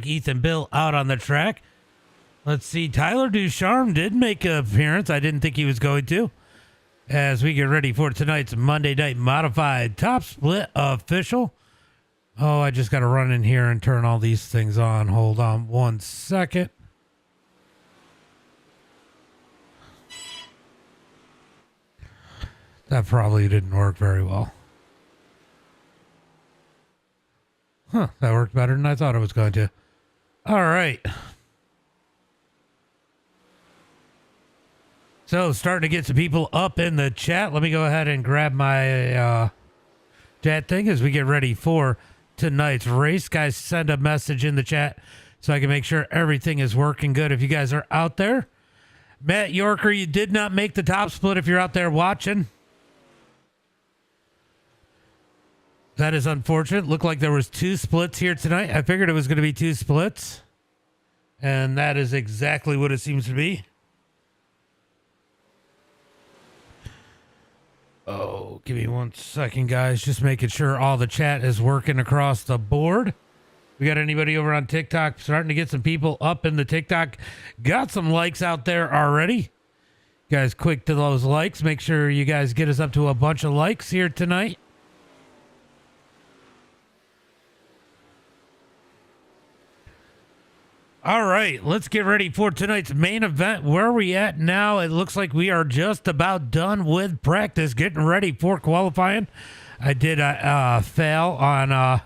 Ethan Bill out on the track. Let's see. Tyler Ducharme did make an appearance. I didn't think he was going to. As we get ready for tonight's Monday Night Modified Top Split official. Oh, I just got to run in here and turn all these things on. Hold on 1 second. That probably didn't work very well. Huh, that worked better than I thought it was going to. All right. So, starting to get some people up in the chat. Let me go ahead and grab my chat thing as we get ready for tonight's race. Guys, send a message in the chat so I can make sure everything is working good if you guys are out there. Matt Yorker, you did not make the top split if you're out there watching. That is unfortunate. Looked like there was 2 splits here tonight. I figured it was going to be 2 splits. And that is exactly what it seems to be. Oh, give me 1 second, guys. Just making sure all the chat is working across the board. We got anybody over on TikTok? Starting to get some people up in the TikTok. Got some likes out there already. Guys, quick to those likes. Make sure you guys get us up to a bunch of likes here tonight. All right, let's get ready for tonight's main event. Where are we at now? It looks like we are just about done with practice, getting ready for qualifying. I did fail on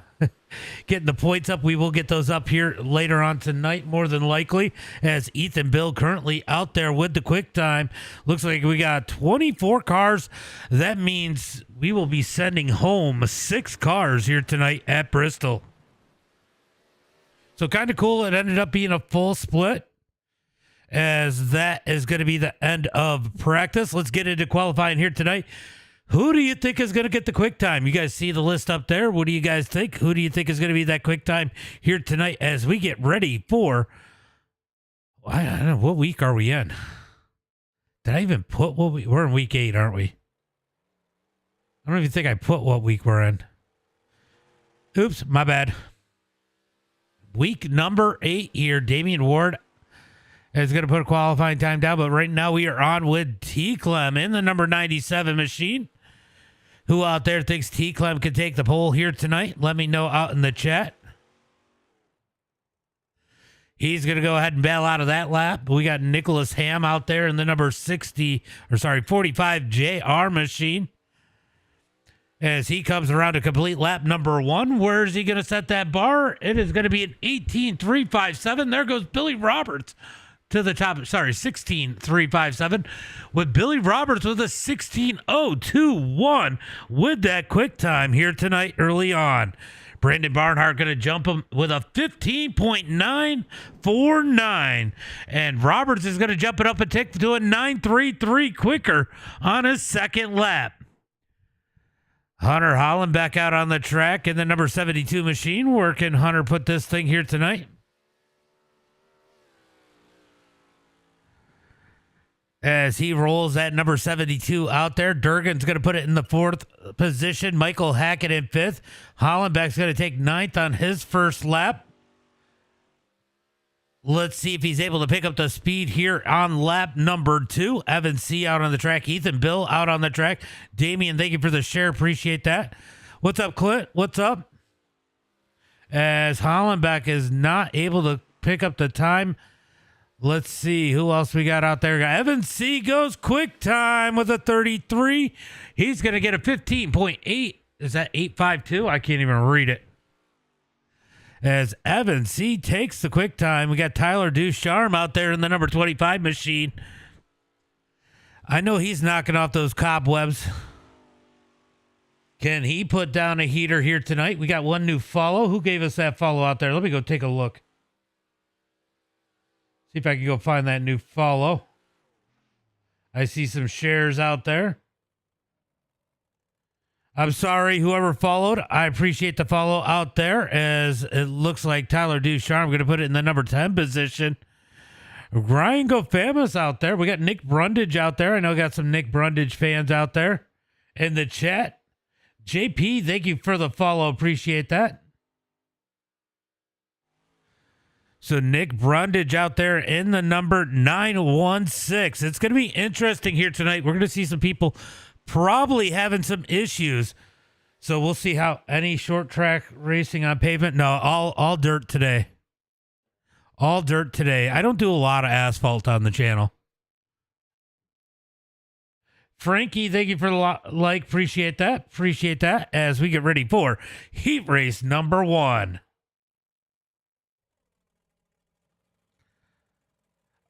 getting the points up. We will get those up here later on tonight, more than likely, as Ethan Bill currently out there with the quick time. Looks like we got 24 cars. That means we will be sending home 6 cars here tonight at Bristol. So kind of cool. It ended up being a full split, as that is going to be the end of practice. Let's get into qualifying here tonight. Who do you think is going to get the quick time? You guys see the list up there. What do you guys think? Who do you think is going to be that quick time here tonight as we get ready for, I don't know, what week are we in? Did I even put we're in week 8, aren't we? I don't even think I put what week we're in. Oops, my bad. Week number 8 here. Damian Ward is going to put a qualifying time down, but right now we are on with T. Clem in the number 97 machine. Who out there thinks T. Clem can take the pole here tonight? Let me know out in the chat. He's going to go ahead and bail out of that lap. We got Nicholas Ham out there in the number 45 JR machine. As he comes around to complete lap number 1, where is he going to set that bar? It is going to be an 18.357. There goes Billy Roberts to the top. 16.357 with Billy Roberts with a 16.021 with that quick time here tonight early on. Brandon Barnhart going to jump him with a 15.949. And Roberts is going to jump it up a tick to a 9.33 quicker on his second lap. Hunter Holland back out on the track in the number 72 machine. Where can Hunter put this thing here tonight? As he rolls that number 72 out there, Durgan's going to put it in the 4th position. Michael Hackett in 5th. Hollenbeck's going to take 9th on his first lap. Let's see if he's able to pick up the speed here on lap number 2. Evan C. out on the track. Ethan Bill out on the track. Damian, thank you for the share. Appreciate that. What's up, Clint? What's up? As Hollenbeck is not able to pick up the time. Let's see who else we got out there. Evan C. goes quick time with a 33. He's going to get a 15.8. Is that 852? I can't even read it. As Evan C. takes the quick time. We got Tyler Ducharme out there in the number 25 machine. I know he's knocking off those cobwebs. Can he put down a heater here tonight? We got one new follow. Who gave us that follow out there? Let me go take a look. See if I can go find that new follow. I see some shares out there. I'm sorry, whoever followed. I appreciate the follow out there, as it looks like Tyler Ducharme going to put it in the number 10 position. Ryan Go Famous out there. We got Nick Brundage out there. I know we got some Nick Brundage fans out there in the chat. JP, thank you for the follow. Appreciate that. So Nick Brundage out there in the number 916. It's going to be interesting here tonight. We're going to see some people probably having some issues. So we'll see how any short track racing on pavement. No, all dirt today. All dirt today. I don't do a lot of asphalt on the channel. Frankie, thank you for the like. Appreciate that. Appreciate that as we get ready for heat race number 1.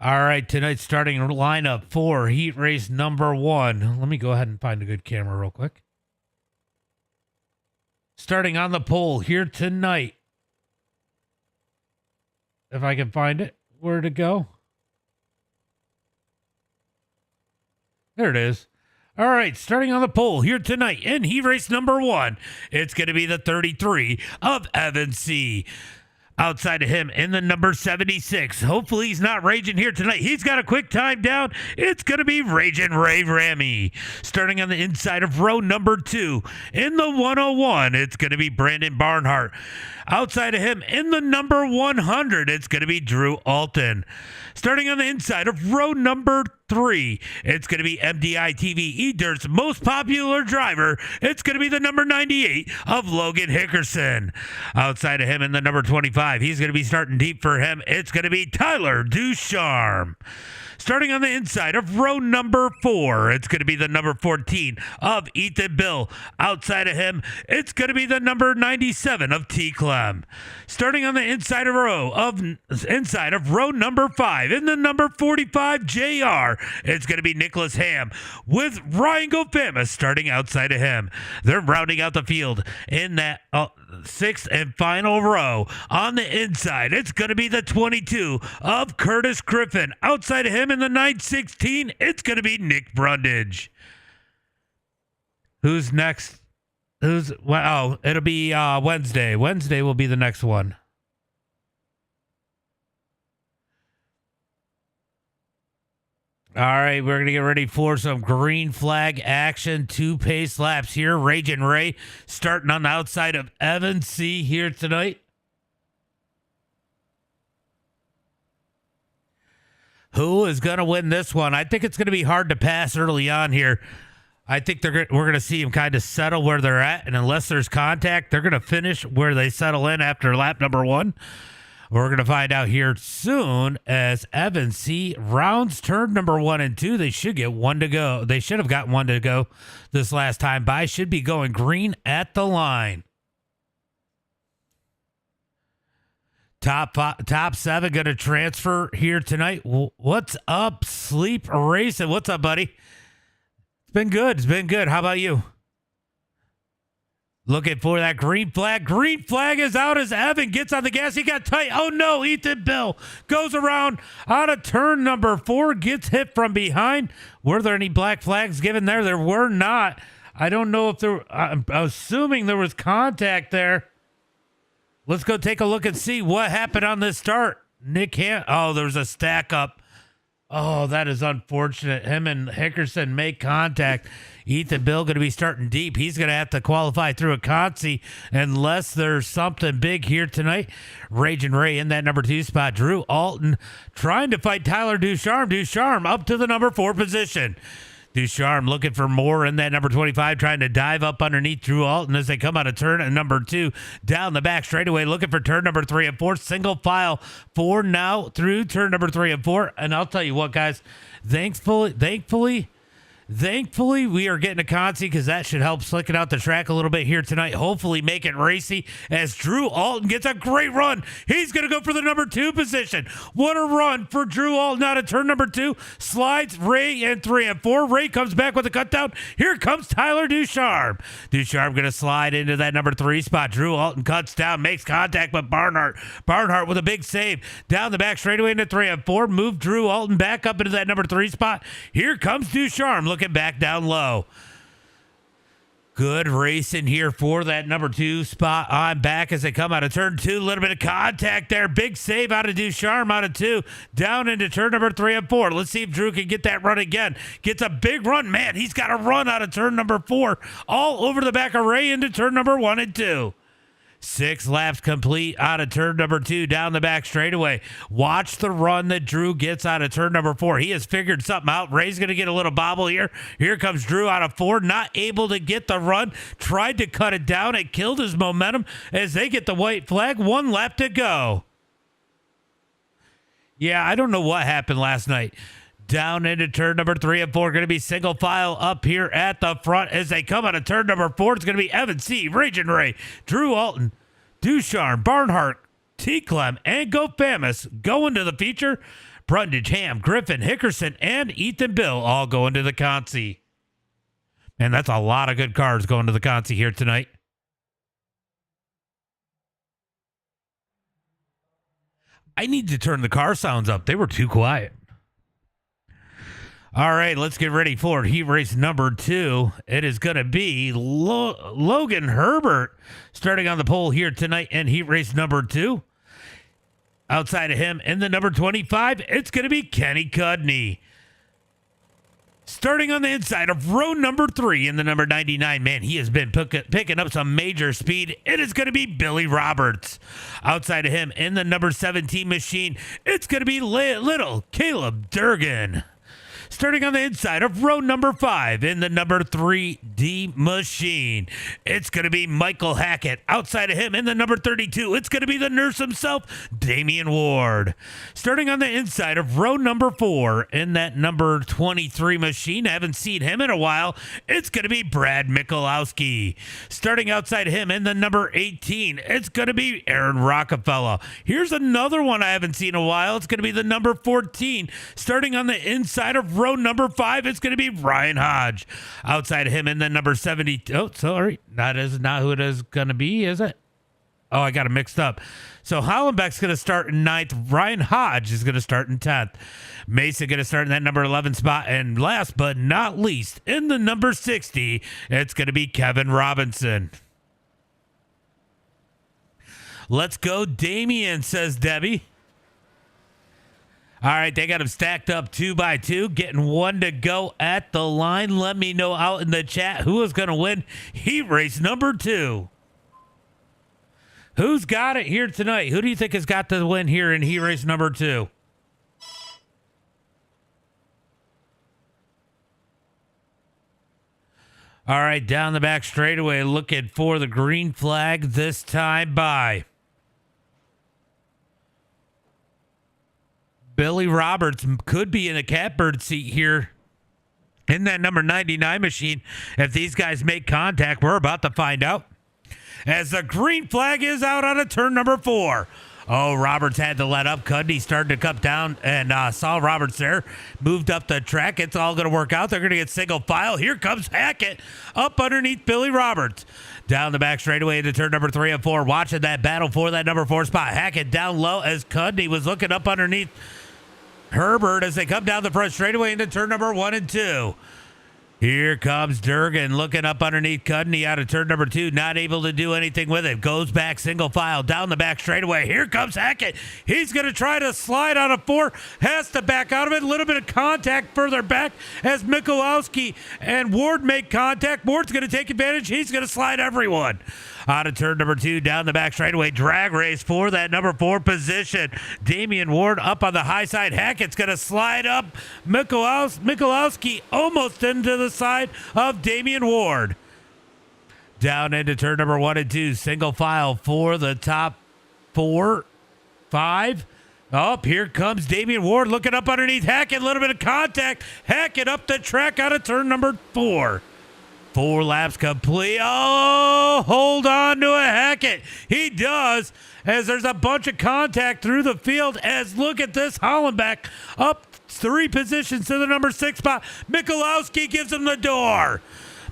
All right, tonight's starting lineup for heat race number 1. Let me go ahead and find a good camera real quick. Starting on the pole here tonight. If I can find it, where to go? There it is. All right, starting on the pole here tonight in heat race number 1, it's going to be the 33 of Evan C. Outside of him in the number 76. Hopefully he's not raging here tonight. He's got a quick time down. It's going to be Raging Ray Ramey. Starting on the inside of row number 2 in the 101, it's going to be Brandon Barnhart. Outside of him in the number 100, it's going to be Drew Alton. Starting on the inside of row number 3, it's going to be MDI TV eDirt's most popular driver. It's going to be the number 98 of Logan Hickerson. Outside of him in the number 25, he's going to be starting deep for him. It's going to be Tyler Ducharme. Starting on the inside of row number 4, it's going to be the number 14 of Ethan Bill. Outside of him, it's going to be the number 97 of T. Clem. Starting on the inside of row number 5, in the number 45 JR, it's going to be Nicholas Ham with Ryan Gofama starting outside of him. They're rounding out the field in that 6th and final row. On the inside, it's going to be the 22 of Curtis Griffin. Outside of him in the 916, it's going to be Nick Brundage. Who's next? It'll be Wednesday. Wednesday will be the next one. All right, we're going to get ready for some green flag action. 2 pace laps here. Raging Ray starting on the outside of Evan C. here tonight. Who is going to win this one? I think it's going to be hard to pass early on here. I think we're going to see them kind of settle where they're at, and unless there's contact, they're going to finish where they settle in after lap number 1. We're going to find out here soon as Evan C. rounds turn number 1 and 2. They should get 1 to go. They should have gotten 1 to go this last time by. Should be going green at the line. Top 7 going to transfer here tonight. What's up, Sleep Racing? What's up, buddy? It's been good. It's been good. How about you? Looking for that green flag. Green flag is out as Evan gets on the gas. He got tight. Oh, no. Ethan Bill goes around out of turn number 4. Gets hit from behind. Were there any black flags given there? There were not. I don't know if there... I'm assuming there was contact there. Let's go take a look and see what happened on this start. Oh, there's a stack up. Oh, that is unfortunate. Him and Hickerson make contact. Ethan Bill going to be starting deep. He's going to have to qualify through a consi unless there's something big here tonight. Raging Ray in that number 2 spot. Drew Alton trying to fight Tyler Ducharme. Ducharme up to the number 4 position. Ducharme looking for more in that number 25, trying to dive up underneath Drew Alton as they come out of turn at number 2. Down the back straightaway, looking for turn number 3 and 4. Single file 4 now through turn number 3 and 4. And I'll tell you what, guys, thankfully, we are getting a consi because that should help slicken out the track a little bit here tonight. Hopefully make it racy as Drew Alton gets a great run. He's going to go for the number 2 position. What a run for Drew Alton out of turn number 2. Slides Ray in 3 and 4. Ray comes back with a cut down. Here comes Tyler Ducharme. Ducharme going to slide into that number 3 spot. Drew Alton cuts down, makes contact with Barnhart with a big save. Down the back straightaway into 3 and 4. Move Drew Alton back up into that number 3 spot. Here comes Ducharme looking back down low. Good racing here for that number 2 spot on back as they come out of turn 2. A little bit of contact there. Big save out of Ducharme out of 2. Down into turn number 3 and 4. Let's see if Drew can get that run again. Gets a big run. Man, he's got a run out of turn number 4. All over the back of Ray into turn number 1 and 2. 6 laps complete out of turn number 2 down the back straightaway. Watch the run that Drew gets out of turn number 4. He has figured something out. Ray's going to get a little bobble here. Here comes Drew out of 4, not able to get the run. Tried to cut it down. It killed his momentum as they get the white flag. 1 lap to go. Yeah, I don't know what happened last night. Down into turn number 3 and 4. Going to be single file up here at the front as they come out of turn number 4. It's going to be Evan C., Raging Ray, Drew Alton, Ducharme, Barnhart, T. Clem, and Go Famous going to the feature. Brundage, Ham, Griffin, Hickerson, and Ethan Bill all going to the Consi. And that's a lot of good cars going to the Consi here tonight. I need to turn the car sounds up. They were too quiet. All right, let's get ready for heat race number 2. It is going to be Logan Herbert starting on the pole here tonight in heat race number 2. Outside of him in the number 25, it's going to be Kenny Cudney. Starting on the inside of row number 3 in the number 99, man, he has been picking up some major speed. It is going to be Billy Roberts. Outside of him in the number 17 machine, it's going to be little Caleb Durgan. Starting on the inside of row number 5 in the number 3D machine, it's going to be Michael Hackett. Outside of him in the number 32, it's going to be the nurse himself, Damian Ward. Starting on the inside of row number 4 in that number 23 machine, I haven't seen him in a while, it's going to be Brad Mikulowski. Starting outside of him in the number 18, it's going to be Aaron Rockefeller. Here's another one I haven't seen in a while. It's going to be the number 14. Starting on the inside of row number 5, it's going to be Ryan Hodge. Outside of him in the number 70. Oh, sorry. That is not who it is going to be, is it? Oh, I got it mixed up. So Hollenbeck's going to start in 9th. Ryan Hodge is going to start in 10th. Mason going to start in that number 11 spot. And last but not least, in the number 60, it's going to be Kevin Robinson. Let's go, Damien, says Debbie. All right, they got them stacked up 2 by 2, getting 1 to go at the line. Let me know out in the chat who is going to win heat race number 2. Who's got it here tonight? Who do you think has got the win here in heat race number 2? All right, down the back straightaway, looking for the green flag this time by Billy Roberts. Could be in a catbird seat here in that number 99 machine. If these guys make contact, we're about to find out. As the green flag is out on a turn number 4. Oh, Roberts had to let up. Cudney started to come down and saw Roberts there. Moved up the track. It's all going to work out. They're going to get single file. Here comes Hackett up underneath Billy Roberts. Down the back straightaway into turn number 3 and 4. Watching that battle for that number 4 spot. Hackett down low as Cudney was looking up underneath Herbert as they come down the front straightaway into turn number 1 and 2. Here comes Durgan looking up underneath Cudney out of turn number 2. Not able to do anything with it. Goes back single file down the back straightaway. Here comes Hackett. He's going to try to slide on a 4. Has to back out of it. A little bit of contact further back as Mikulowski and Ward make contact. Ward's going to take advantage. He's going to slide everyone. Out of turn number 2, down the back straightaway. Drag race for that number 4 position. Damian Ward up on the high side. Hackett's going to slide up. Mikulowski almost into the side of Damian Ward. Down into turn number 1 and 2. Single file for the top 4, 5. Up here comes Damian Ward looking up underneath Hackett. A little bit of contact. Hackett up the track out of turn number 4. 4 laps complete. Oh, hold on to a Hackett. He does, as there's a bunch of contact through the field. As look at this, Hollenbeck up 3 positions to the number 6 spot. Mikulowski gives him the door.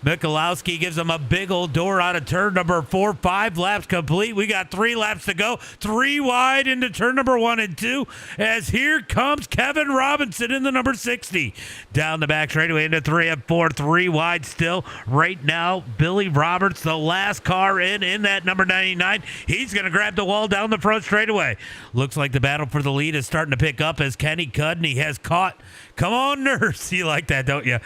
Mikulowski gives him a big old door out of turn number 4. 5 laps complete. We got 3 laps to go. 3 wide into turn number 1 and 2. As here comes Kevin Robinson in the number 60. Down the back straightaway into 3 and 4. 3 wide still. Right now, Billy Roberts, the last car in that number 99. He's going to grab the wall down the front straightaway. Looks like the battle for the lead is starting to pick up as Kenny Cudney has caught. Come on, nurse. You like that, don't you?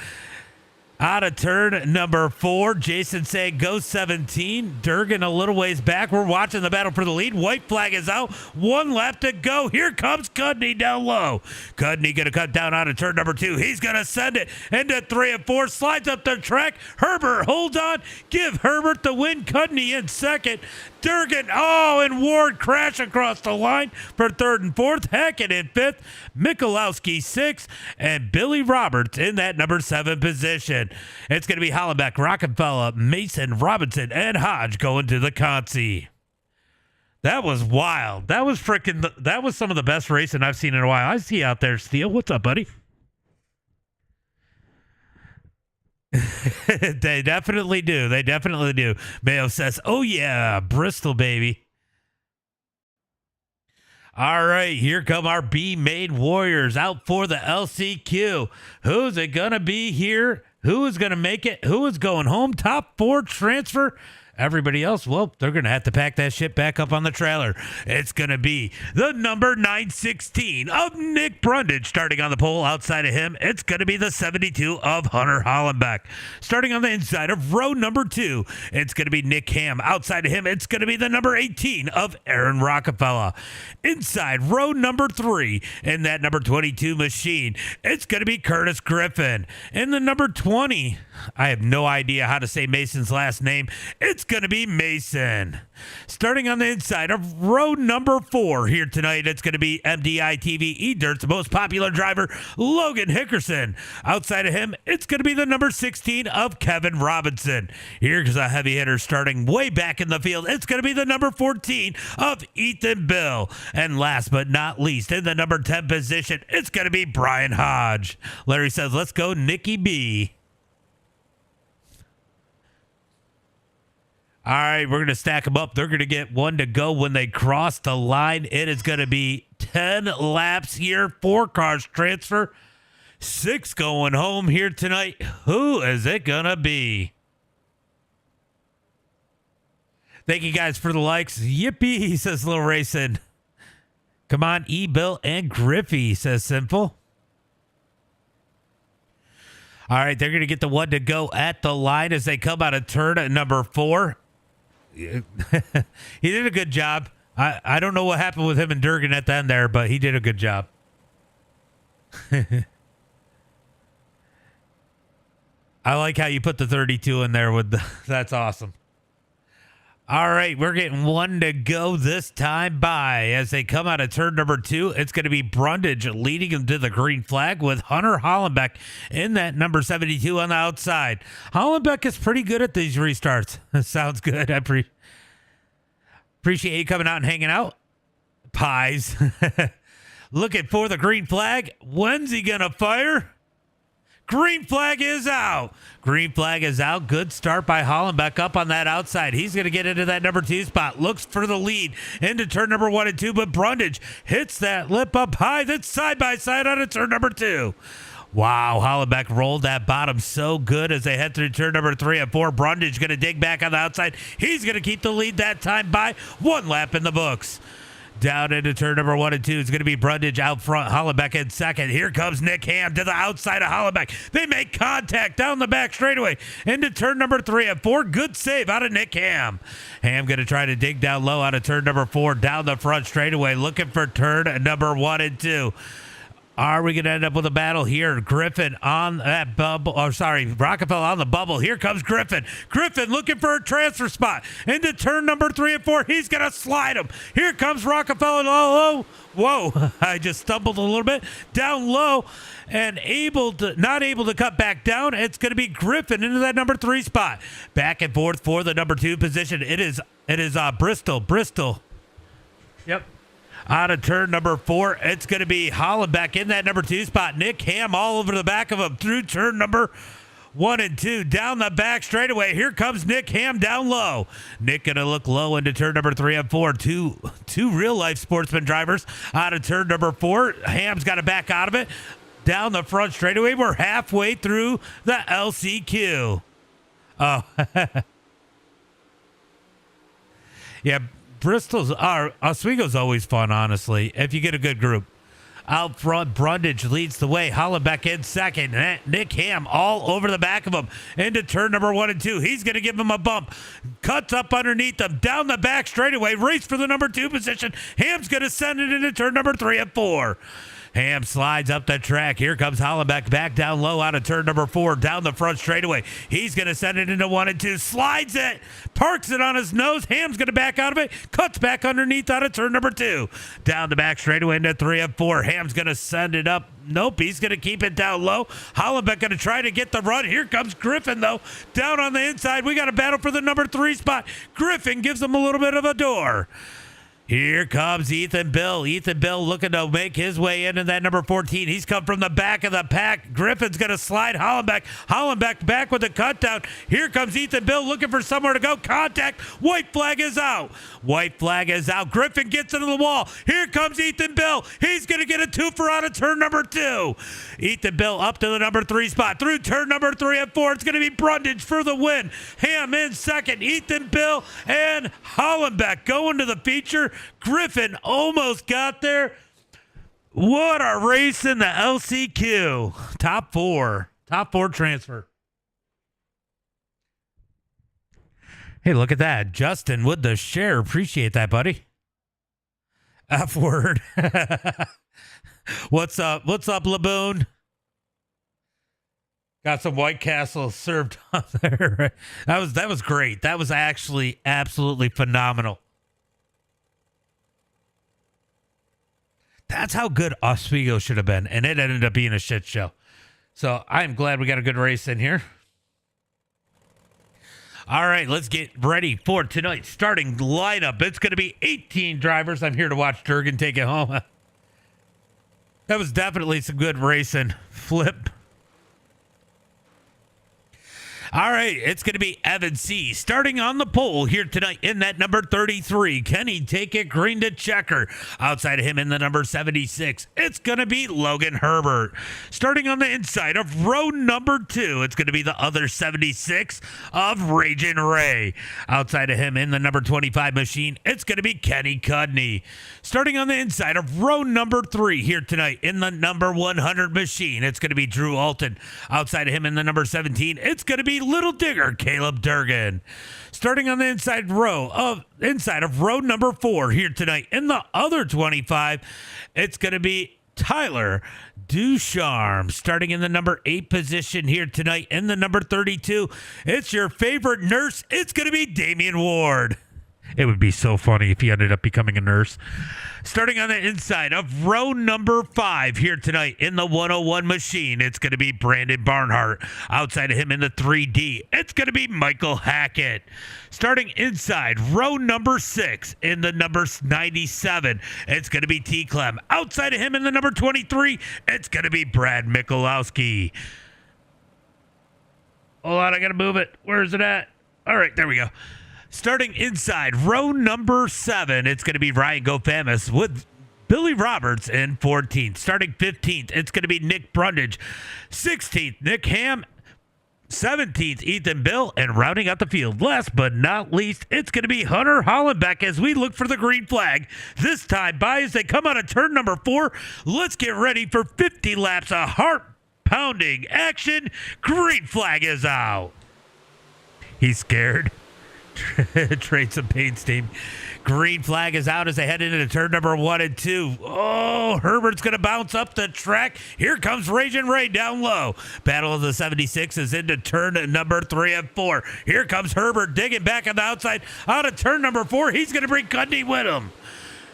Out of turn number 4, Jason saying go 17. Durgan a little ways back. We're watching the battle for the lead. White flag is out. 1 lap to go. Here comes Cudney down low. Cudney going to cut down out of turn number 2. He's going to send it into 3 and 4. Slides up the track. Herbert, hold on. Give Herbert the win. Cudney in second. Durgan, and Ward crash across the line for 3rd and 4th. Hackett in 5th. Michalowski 6th. And Billy Roberts in that number 7 position. It's going to be Hollenbeck, Rockefeller, Mason, Robinson, and Hodge going to the Consi. That was wild. That was that was some of the best racing I've seen in a while. I see you out there, Steele. What's up, buddy? They definitely do. They definitely do. Mayo says, oh, yeah, Bristol, baby. All right, here come our B-Main Warriors out for the LCQ. Who's it going to be here? Who is going to make it? Who is going home? Top 4 transfer? Everybody else, well, they're going to have to pack that shit back up on the trailer. It's going to be the number 916 of Nick Brundage starting on the pole. Outside of him, it's going to be the 72 of Hunter Hollenbeck. Starting on the inside of row number 2, it's going to be Nick Ham. Outside of him, it's going to be the number 18 of Aaron Rockefeller. Inside row number 3, in that number 22 machine, it's going to be Curtis Griffin. In the number 20, I have no idea how to say Mason's last name. It's going to be Mason. Starting on the inside of row number 4 here tonight, it's going to be MDI TV E-Dirt's most popular driver, Logan Hickerson. Outside of him, it's going to be the number 16 of Kevin Robinson. Here's a heavy hitter starting way back in the field. It's going to be the number 14 of Ethan Bill. And last but not least, in the number 10 position, it's going to be Brian Hodge. Larry says, let's go Nicky B. All right, we're going to stack them up. They're going to get 1 to go when they cross the line. It is going to be 10 laps here, 4 cars transfer, 6 going home here tonight. Who is it going to be? Thank you guys for the likes. Yippee, says Lil Racing. Come on, E-Bill and Griffey, says Simple. All right, they're going to get the 1 to go at the line as they come out of turn number 4. He did a good job. I don't know what happened with him and Durgan at the end there, but he did a good job. I like how you put the 32 in there with that's awesome. All right, we're getting 1 to go this time by as they come out of turn number 2. It's going to be Brundage leading him to the green flag with Hunter Hollenbeck in that number 72 on the outside. Hollenbeck is pretty good at these restarts. Sounds good. I appreciate you coming out and hanging out. Pies. Looking for the green flag. When's he going to fire? Green flag is out. Green flag is out. Good start by Hollenbeck up on that outside. He's going to get into that number 2 spot. Looks for the lead into turn number 1 and 2, but Brundage hits that lip up high. That's side by side on turn number 2. Wow, Hollenbeck rolled that bottom so good as they head through turn number 3 and 4. Brundage going to dig back on the outside. He's going to keep the lead that time by 1 lap in the books. Down into turn number 1 and 2 is going to be Brundage out front. Hollenbeck in second. Here comes Nick Ham to the outside of Hollenbeck. They make contact down the back straightaway into turn number 3 and 4. Good save out of Nick Ham. Ham going to try to dig down low out of turn number 4 down the front straightaway, looking for turn number 1 and 2. Are we going to end up with a battle here? Griffin on that bubble. Oh, sorry, Rockefeller on the bubble. Here comes Griffin. Griffin looking for a transfer spot into turn number 3 and 4. He's going to slide him. Here comes Rockefeller low. Whoa, I just stumbled a little bit. Down low and not able to cut back down. It's going to be Griffin into that number 3 spot. Back and forth for the number 2 position. It is Bristol. Yep. Out of turn number 4, it's going to be Hollenbeck in that number 2 spot. Nick Ham all over the back of him through turn number 1 and 2. Down the back straightaway. Here comes Nick Ham down low. Nick going to look low into turn number 3 and 4. Two real-life sportsman drivers out of turn number 4. Ham's got to back out of it. Down the front straightaway. We're halfway through the LCQ. Oh. Yeah. Oswego's always fun, honestly, if you get a good group. Out front, Brundage leads the way. Hollenbeck in second. Nick Ham all over the back of him into turn number 1 and 2. He's going to give him a bump. Cuts up underneath them. Down the back straightaway. Race for the number 2 position. Ham's going to send it into turn number 3 and 4. Ham slides up the track. Here comes Hollenbeck back down low out of turn number 4. Down the front straightaway. He's going to send it into 1 and 2. Slides it. Parks it on his nose. Ham's going to back out of it. Cuts back underneath out of turn number 2. Down the back straightaway into 3 and 4. Ham's going to send it up. Nope, he's going to keep it down low. Hollenbeck going to try to get the run. Here comes Griffin, though. Down on the inside. We got a battle for the number 3 spot. Griffin gives him a little bit of a door. Here comes Ethan Bill. Ethan Bill looking to make his way into that number 14. He's come from the back of the pack. Griffin's going to slide Hollenbeck. Hollenbeck back with the cut down. Here comes Ethan Bill looking for somewhere to go. Contact. White flag is out. White flag is out. Griffin gets into the wall. Here comes Ethan Bill. He's going to get a twofer out of turn number 2. Ethan Bill up to the number 3 spot. Through turn number 3 and 4. It's going to be Brundage for the win. Ham in second. Ethan Bill and Hollenbeck going to the feature. Griffin almost got there. What a race in the LCQ. Top 4 transfer. Hey, look at that. Justin with the share. Appreciate that, buddy. F word. What's up? What's up, Laboon? Got some White Castle served up there. That was great. That was actually absolutely phenomenal. That's how good Oswego should have been, and it ended up being a shit show. So I'm glad we got a good race in here. All right, let's get ready for tonight's starting lineup. It's going to be 18 drivers. I'm here to watch Durgan take it home. That was definitely some good racing. Flip. All right, it's going to be Evan C. starting on the pole here tonight in that number 33. Kenny take it green to checker. Outside of him in the number 76, it's going to be Logan Herbert. Starting on the inside of row number 2, it's going to be the other 76 of Raging Ray. Outside of him in the number 25 machine, it's going to be Kenny Cudney. Starting on the inside of row number 3 here tonight in the number 100 machine, it's going to be Drew Alton. Outside of him in the number 17, it's going to be Little Digger Caleb Durgan. Starting on the inside of row number 4 here tonight in the other 25, it's going to be Tyler Ducharme. Starting in the number 8 position here tonight in the number 32, it's your favorite nurse. It's going to be Damian Ward. It would be so funny if he ended up becoming a nurse. Starting on the inside of row number 5 here tonight in the 101 machine, it's going to be Brandon Barnhart. Outside of him in the 3D, it's going to be Michael Hackett. Starting inside row number 6 in the number 97, it's going to be T. Clem. Outside of him in the number 23, it's going to be Brad Mikulowski. Hold on, I got to move it. Where is it at? All right, there we go. Starting inside row number 7, it's going to be Ryan Gofamis with Billy Roberts in 14th. Starting 15th, it's going to be Nick Brundage. 16th, Nick Ham. 17th, Ethan Bill. And rounding out the field, last but not least, it's going to be Hunter Hollenbeck as we look for the green flag. This time by as they come out of turn number 4. Let's get ready for 50 laps of heart-pounding action. Green flag is out. He's scared. Trade some paint steam. Green flag is out as they head into turn number 1 and 2. Oh, Herbert's going to bounce up the track. Here comes Raging Ray down low. Battle of the 76 is into turn number 3 and 4. Here comes Herbert digging back on the outside. Out of turn number 4, he's going to bring Cudney with him.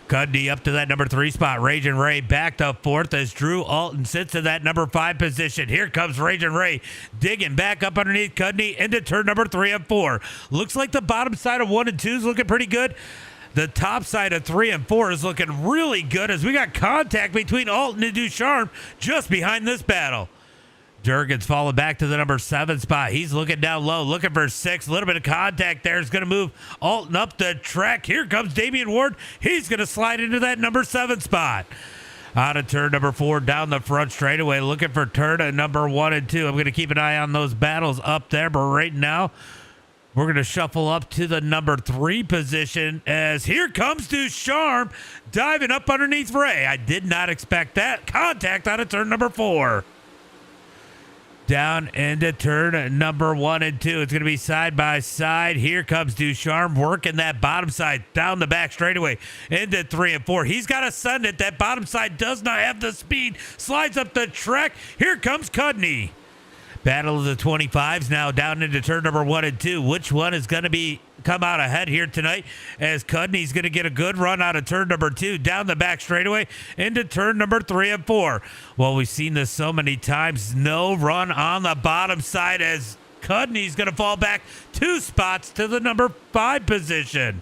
Cudney up to that number 3 spot. Raging Ray back to 4th as Drew Alton sits in that number 5 position. Here comes Raging Ray digging back up underneath Cudney into turn number 3 and 4. Looks like the bottom side of 1 and 2 is looking pretty good. The top side of 3 and 4 is looking really good as we got contact between Alton and Ducharme just behind this battle. Durgan's falling back to the number 7 spot. He's looking down low, looking for 6. A little bit of contact there is going to move Alton up the track. Here comes Damian Ward. He's going to slide into that number 7 spot. Out of turn number 4, down the front straightaway, looking for turn number 1 and 2. I'm going to keep an eye on those battles up there, but right now, We're going to shuffle up to the number 3 position as here comes Ducharme diving up underneath Ray. I did not expect that. Contact out of turn number 4. Down into turn number 1 and 2. It's going to be side by side. Here comes Ducharme working that bottom side down the back straightaway into 3 and 4. He's got to send it. That bottom side does not have the speed. Slides up the track. Here comes Cudney. Battle of the 25s now down into turn number 1 and 2. Which one is going to come out ahead here tonight as Cudney's going to get a good run out of turn number 2 down the back straightaway into turn number 3 and 4. Well, we've seen this so many times. No run on the bottom side as Cudney's going to fall back 2 spots to the number 5 position.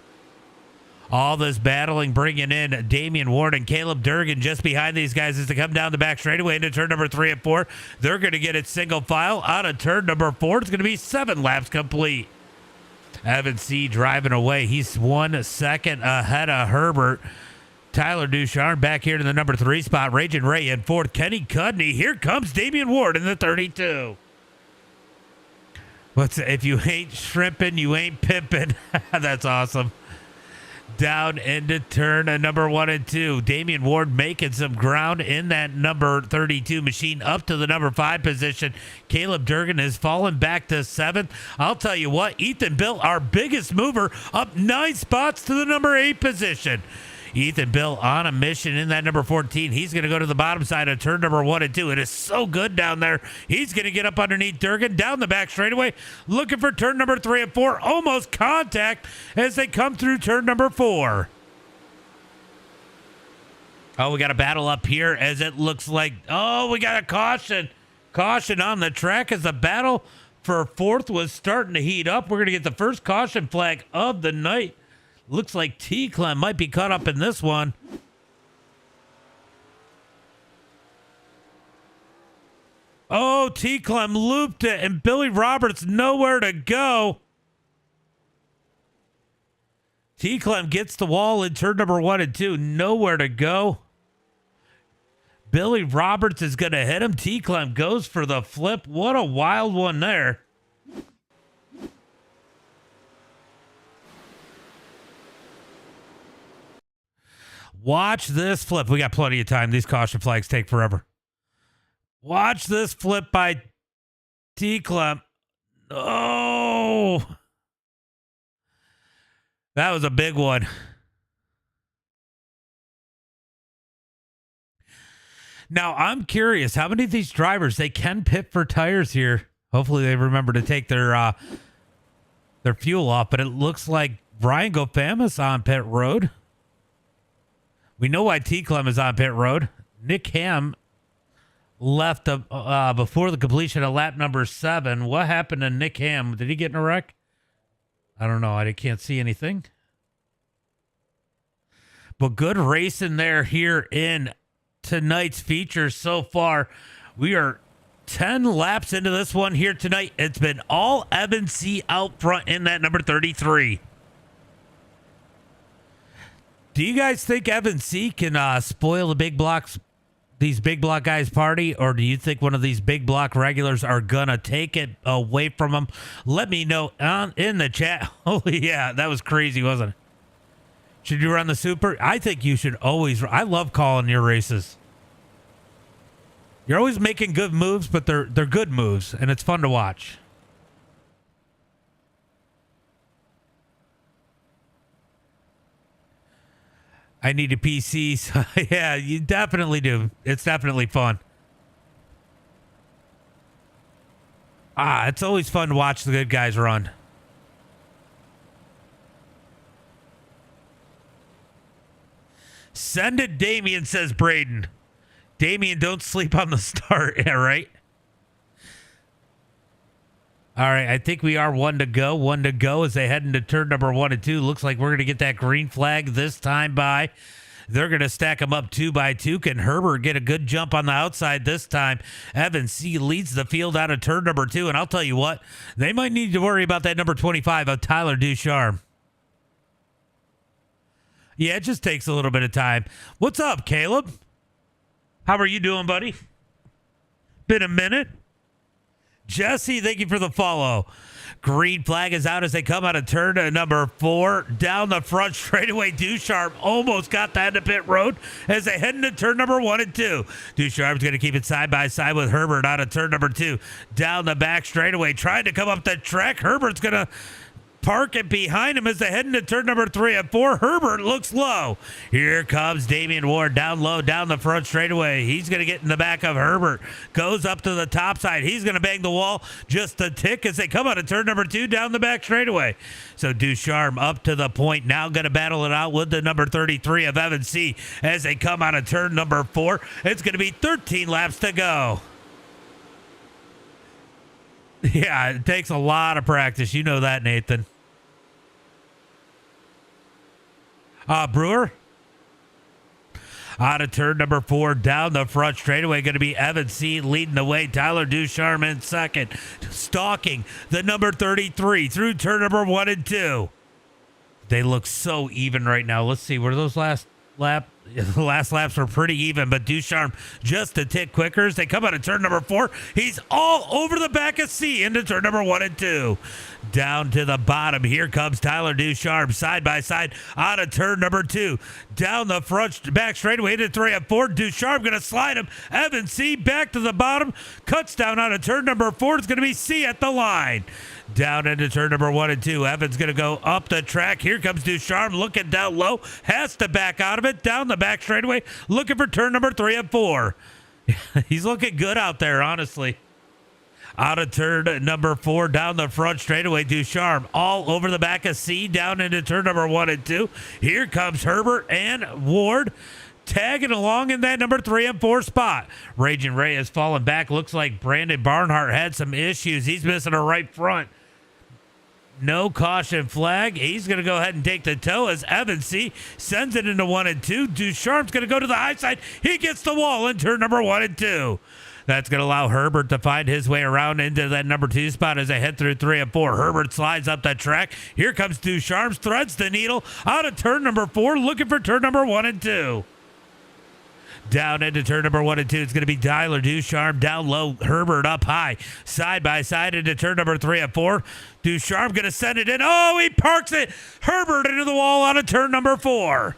All this battling, bringing in Damian Ward and Caleb Durgan just behind these guys as they come down the back straightaway into turn number 3 and 4. They're going to get it single file out of turn number 4. It's going to be 7 laps complete. Evan C. driving away. He's 1 second ahead of Herbert. Tyler Ducharme back here to the number 3 spot. Raging Ray in 4th. Kenny Cudney. Here comes Damian Ward in the 32. If you ain't shrimping, you ain't pimping. That's awesome. Down into turn number 1 and 2. Damian Ward making some ground in that number 32 machine up to the number 5 position. Caleb Durgan has fallen back to 7th. I'll tell you what, Ethan Bill, our biggest mover, up 9 spots to the number 8 position. Ethan Bill on a mission in that number 14. He's going to go to the bottom side of turn number 1 and 2. It is so good down there. He's going to get up underneath Durgan down the back straightaway, looking for turn number 3 and 4. Almost contact as they come through turn number 4. Oh, we got a battle up here as it looks like, we got a caution. Caution on the track as the battle for 4th was starting to heat up. We're going to get the first caution flag of the night. Looks like T-Clem might be caught up in this one. Oh, T-Clem looped it, and Billy Roberts nowhere to go. T-Clem gets the wall in turn number 1 and 2. Nowhere to go. Billy Roberts is going to hit him. T-Clem goes for the flip. What a wild one there. Watch this flip. We got plenty of time. These caution flags take forever. Watch this flip by T-Clem. Oh, that was a big one. Now, I'm curious, how many of these drivers, they can pit for tires here. Hopefully they remember to take their fuel off, but it looks like Brian Gofamis on pit road. We know why T-Clem is on pit road. Nick Ham left before the completion of lap number 7. What happened to Nick Ham? Did he get in a wreck? I don't know. I can't see anything. But good racing there here in tonight's feature so far. We are 10 laps into this one here tonight. It's been all Evan C. out front in that number 33. Do you guys think Evan C. can spoil the big blocks, these big block guys' party, or do you think one of these big block regulars are gonna take it away from them? Let me know in the chat. Oh yeah, that was crazy, wasn't it? Should you run the super? I think you should always. I love calling your races. You're always making good moves, but they're good moves, and it's fun to watch. I need a PC. So yeah, you definitely do. It's definitely fun. It's always fun to watch the good guys run. Send it, Damien, says Braden. Damien, don't sleep on the start. Yeah, right? All right, I think we are 1 to go. 1 to go as they head into turn number 1 and 2. Looks like we're going to get that green flag this time by. They're going to stack them up 2 by 2. Can Herbert get a good jump on the outside this time? Evan C. leads the field out of turn number 2. And I'll tell you what, they might need to worry about that number 25 of Tyler Ducharme. Yeah, it just takes a little bit of time. What's up, Caleb? How are you doing, buddy? Been a minute. Jesse, thank you for the follow. Green flag is out as they come out of turn number 4. Down the front straightaway, Ducharme almost got that into pit road as they head into turn number 1 and 2. Ducharme's going to keep it side by side with Herbert out of turn number 2. Down the back straightaway, trying to come up the track. Herbert's going to park it behind him as they head into turn number 3 and 4. Herbert looks low. Here comes Damian Ward down low, down the front straightaway. He's going to get in the back of Herbert. Goes up to the top side. He's going to bang the wall just a tick as they come out of turn number 2 down the back straightaway. So Ducharme up to the point. Now going to battle it out with the number 33 of Evan C. as they come out of turn number 4. It's going to be 13 laps to go. Yeah, it takes a lot of practice. You know that, Nathan. Brewer out of turn number 4 down the front straightaway, going to be Evan C. leading the way. Tyler Ducharme in second, stalking the number 33 through turn number 1 and 2. They look so even right now. Let's see, were those last lap? The last laps were pretty even, but Ducharme just a tick quicker as they come out of turn number 4. He's all over the back of C into turn number 1 and 2. Down to the bottom. Here comes Tyler Ducharme side by side out of turn number 2. Down the front back straightaway into 3 and 4. Ducharme going to slide him. Evan C back to the bottom. Cuts down out of turn number 4. It's going to be C at the line. Down into turn number 1 and 2. Evan's going to go up the track. Here comes Ducharme looking down low. Has to back out of it. Down the back straightaway. Looking for turn number 3 and 4. He's looking good out there, honestly. Out of turn number 4, down the front straightaway, Ducharme all over the back of C, down into turn number 1 and 2. Here comes Herbert and Ward tagging along in that number 3 and 4 spot. Raging Ray has fallen back. Looks like Brandon Barnhart had some issues. He's missing a right front. No caution flag. He's going to go ahead and take the tow as Evan C. sends it into 1 and 2. Ducharme's going to go to the high side. He gets the wall in turn number 1 and 2. That's going to allow Herbert to find his way around into that number 2 spot as they head through 3 and 4. Herbert slides up that track. Here comes Ducharme, threads the needle out of turn number 4, looking for turn number 1 and 2. Down into turn number 1 and 2. It's going to be Tyler Ducharme down low. Herbert up high. Side by side into turn number 3 and 4. Ducharme going to send it in. Oh, he parks it. Herbert into the wall out of turn number 4.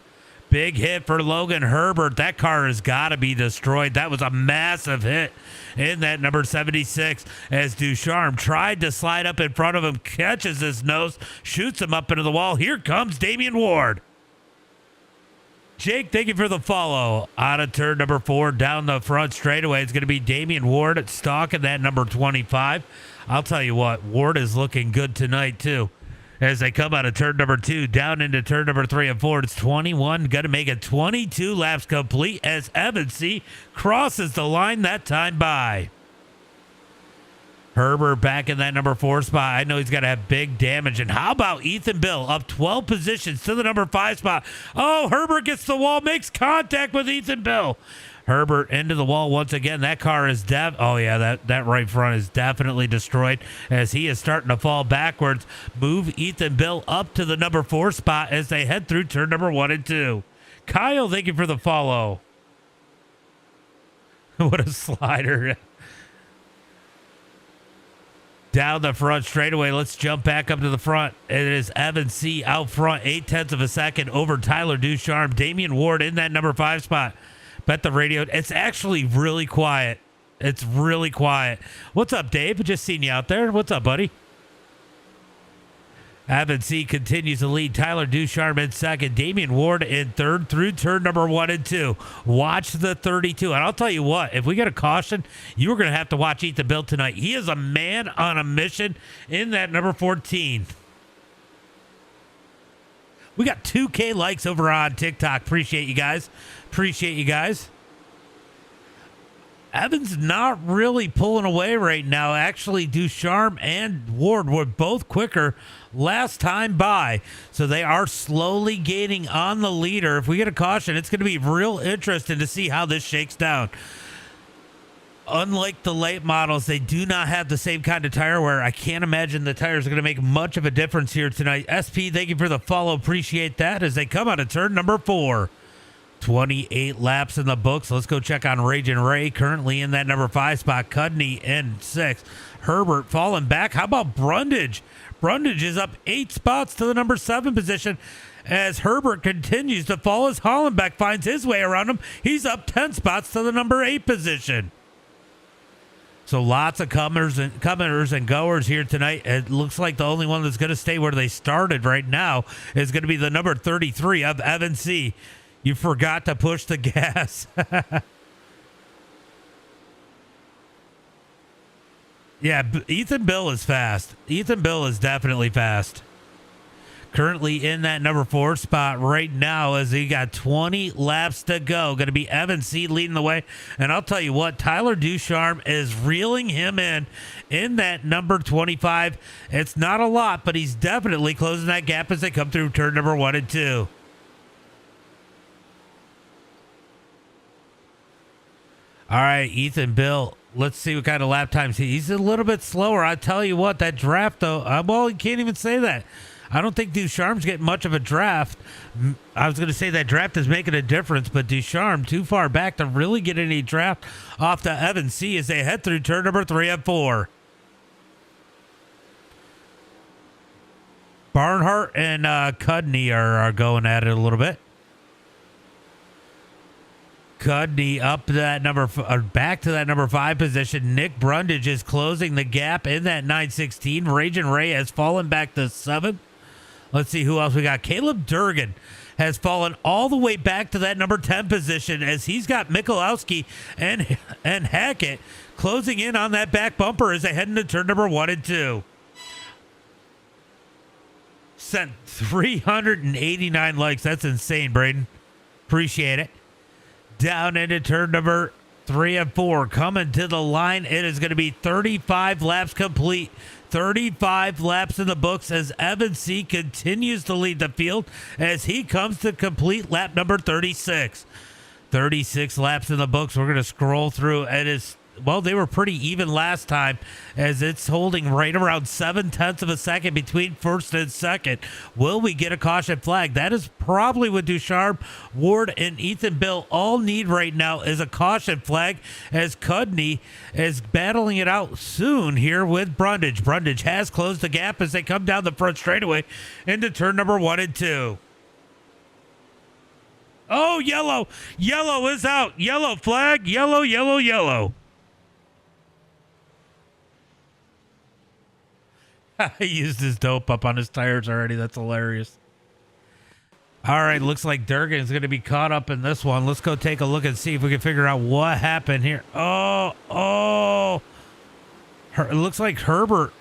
Big hit for Logan Herbert. That car has got to be destroyed. That was a massive hit in that number 76 as Ducharme tried to slide up in front of him, catches his nose, shoots him up into the wall. Here comes Damian Ward. Jake, thank you for the follow. Out of turn number 4, down the front straightaway, it's going to be Damian Ward stalking that number 25. I'll tell you what, Ward is looking good tonight, too. As they come out of turn number 2, down into turn number 3 and 4, it's 21. Got to make it 22 laps complete as Evan C. crosses the line that time by. Herbert back in that number 4 spot. I know he's got to have big damage. And how about Ethan Bill up 12 positions to the number 5 spot? Oh, Herbert gets the wall, makes contact with Ethan Bill. Herbert into the wall once again. That car is that right front is definitely destroyed as he is starting to fall backwards. Move Ethan Bill up to the number 4 spot as they head through turn number 1 and 2. Kyle, thank you for the follow. What a slider. Down the front straightaway. Let's jump back up to the front. It is Evan C. out front, 0.8 of a second over Tyler Ducharme. Damian Ward in that number 5 spot. Bet the radio. It's actually really quiet. It's really quiet. What's up, Dave? Just seen you out there. What's up, buddy? Evan C. continues to lead. Tyler Ducharme in second. Damian Ward in third through turn number 1 and 2. Watch the 32. And I'll tell you what, if we get a caution, you are going to have to watch Ethan Bill tonight. He is a man on a mission in that number 14. We got 2K likes over on TikTok. Appreciate you guys. Evan's not really pulling away right now. Actually, Ducharme and Ward were both quicker last time by. So they are slowly gaining on the leader. If we get a caution, it's going to be real interesting to see how this shakes down. Unlike the late models, they do not have the same kind of tire wear. I can't imagine the tires are going to make much of a difference here tonight. SP, thank you for the follow. Appreciate that as they come out of turn number 4. 28 laps in the books. Let's go check on Raging Ray. Currently in that number 5 spot. Cudney in 6. Herbert falling back. How about Brundage? Brundage is up 8 spots to the number 7 position as Herbert continues to fall as Hollenbeck finds his way around him. He's up 10 spots to the number 8 position. So lots of comers and goers here tonight. It looks like the only one that's going to stay where they started right now is going to be the number 33 of Evan C. You forgot to push the gas. Yeah, Ethan Bill is fast. Ethan Bill is definitely fast. Currently in that number 4 spot right now as he got 20 laps to go. Going to be Evan C. leading the way. And I'll tell you what, Tyler Ducharme is reeling him in that number 25. It's not a lot, but he's definitely closing that gap as they come through turn number 1 and 2. All right, Ethan Bill. Let's see what kind of lap times he's a little bit slower. I tell you what, that draft though, well, you can't even say that. I don't think Ducharme's getting much of a draft. I was going to say that draft is making a difference, but Ducharme too far back to really get any draft off to Evan C. as they head through turn number 3 and 4. Barnhart and Cudney are going at it a little bit. Cudney up to that back to that number 5 position. Nick Brundage is closing the gap in that 916. Raging Ray has fallen back to 7th. Let's see who else we got. Caleb Durgan has fallen all the way back to that number 10 position as he's got Michalowski and Hackett closing in on that back bumper as they head into turn number 1 and 2. Sent 389 likes. That's insane, Braden. Appreciate it. Down into turn number 3 and 4. Coming to the line. It is going to be 35 laps complete. 35 laps in the books as Evan C. continues to lead the field as he comes to complete lap number 36. 36 laps in the books. We're going to scroll through. It is, well, they were pretty even last time as it's holding right around 0.7 of a second between first and second. Will we get a caution flag? That is probably what Ducharme, Ward, and Ethan Bill all need right now is a caution flag as Cudney is battling it out soon here with Brundage. Brundage has closed the gap as they come down the front straightaway into turn number 1 and 2. Oh, yellow. Yellow is out. Yellow flag. Yellow, yellow, yellow. He used his dope up on his tires already. That's hilarious. All right, looks like Durgan is going to be caught up in this one. Let's go take a look and see if we can figure out what happened here. Oh. It looks like Herbert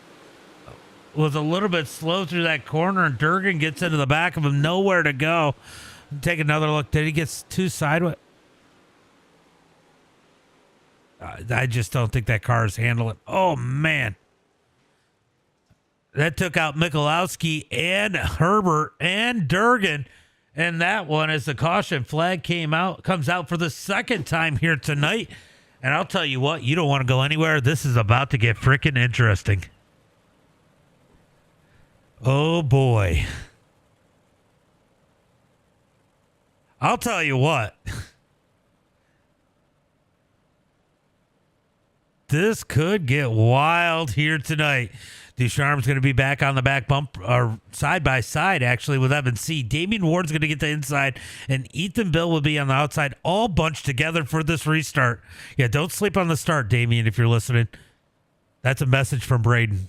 was a little bit slow through that corner, and Durgan gets into the back of him. Nowhere to go. Take another look. Did he get too sideways? I just don't think that car is handling. Oh, man. That took out Michalowski and Herbert and Durgan. And that one, as the caution flag comes out for the second time here tonight. And I'll tell you what, you don't want to go anywhere. This is about to get freaking interesting. Oh, boy. I'll tell you what. This could get wild here tonight. Ducharme's going to be back on the back bump, or side by side, actually, with Evan C. Damian Ward's going to get the inside, and Ethan Bill will be on the outside, all bunched together for this restart. Yeah, don't sleep on the start, Damian, if you're listening. That's a message from Braden.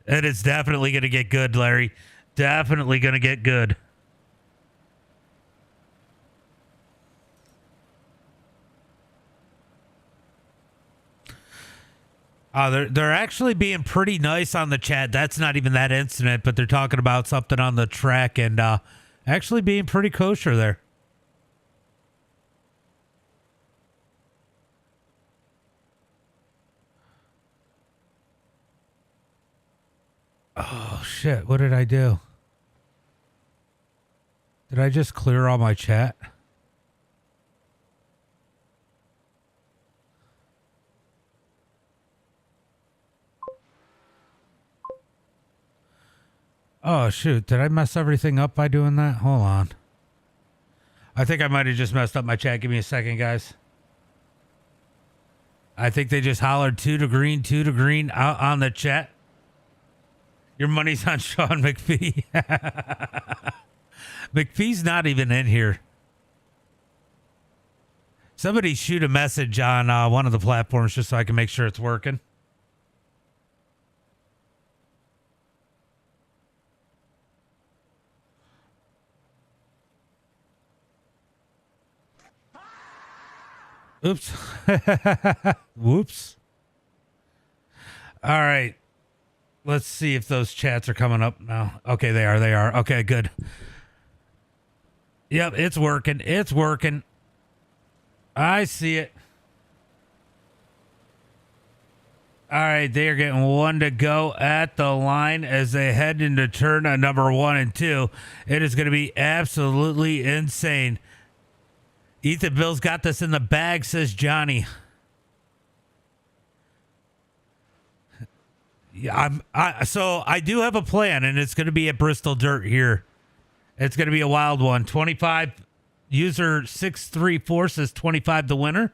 And it's definitely going to get good, Larry. Definitely going to get good. They're actually being pretty nice on the chat. That's not even that incident, but they're talking about something on the track and actually being pretty kosher there. Oh, shit. What did I do? Did I just clear all my chat? Oh, shoot. Did I mess everything up by doing that? Hold on. I think I might have just messed up my chat. Give me a second, guys. I think they just hollered two to green out on the chat. Your money's on Sean McPhee. McPhee's not even in here. Somebody shoot a message on one of the platforms just so I can make sure it's working. Oops. Whoops. All right. Let's see if those chats are coming up now. Okay, they are. They are. Okay, good. Yep, it's working. It's working. I see it. All right, they are getting one to go at the line as they head into turn number 1 and 2. It is going to be absolutely insane. Ethan Bill's got this in the bag, says Johnny. Yeah, so I do have a plan, and it's going to be at Bristol Dirt here. It's going to be a wild one. 25 user 634 says 25 the winner.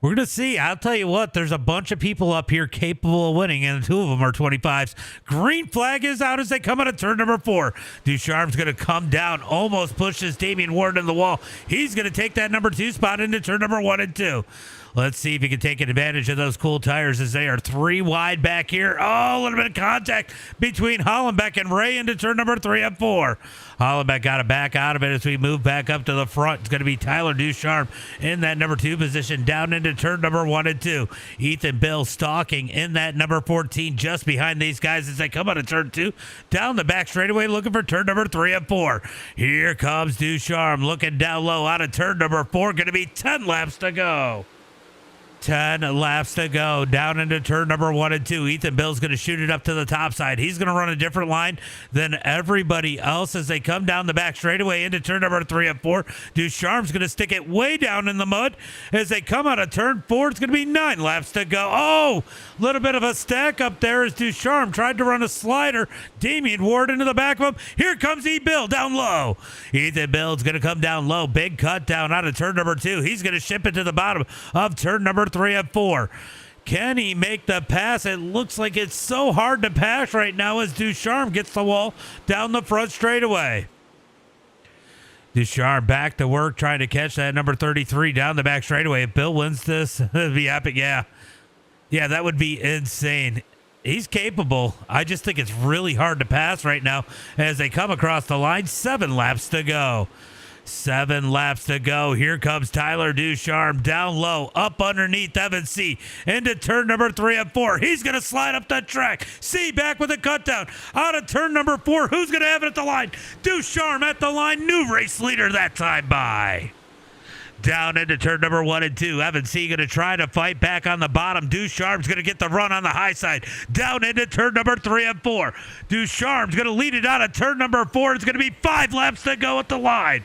We're going to see. I'll tell you what, there's a bunch of people up here capable of winning, and 2 of them are 25s. Green flag is out as they come out of turn number 4. Ducharme's going to come down, almost pushes Damian Ward in the wall. He's going to take that number 2 spot into turn number 1 and 2. Let's see if he can take advantage of those cool tires as they are 3 wide back here. Oh, a little bit of contact between Hollenbeck and Ray into turn number 3 and 4. Hollenbeck got to back out of it as we move back up to the front. It's going to be Tyler Ducharme in that number 2 position down into turn number 1 and 2. Ethan Bill stalking in that number 14 just behind these guys as they come out of turn 2. Down the back straightaway looking for turn number 3 and 4. Here comes Ducharme looking down low out of turn number 4. Going to be 10 laps to go. 10 laps to go down into turn number 1 and 2. Ethan Bill's going to shoot it up to the top side. He's going to run a different line than everybody else as they come down the back straightaway into turn number 3 and 4. Ducharme's going to stick it way down in the mud as they come out of turn 4. It's going to be 9 laps to go. Oh, a little bit of a stack up there as Ducharme tried to run a slider. Damian Ward into the back of him. Here comes E. Bill down low. Ethan Bill's going to come down low. Big cut down out of turn number 2. He's going to ship it to the bottom of turn number 3 and 4. Can he make the pass? It looks like it's so hard to pass right now as Ducharme gets the wall down the front straightaway. Ducharme back to work trying to catch that number 33 down the back straightaway. If Bill wins this, it'd be epic. Yeah, that would be insane. He's capable. I just think it's really hard to pass right now as they come across the line. 7 laps to go. 7 laps to go. Here comes Tyler Ducharme down low, up underneath Evan C. into turn number 3 and 4. He's going to slide up the track. C back with a cut down out of turn number 4. Who's going to have it at the line? Ducharme at the line. New race leader that time by. Down into turn number 1 and 2. Evan C. going to try to fight back on the bottom. Ducharme's going to get the run on the high side. Down into turn number 3 and 4. Ducharme's going to lead it out of turn number 4. It's going to be 5 laps to go at the line.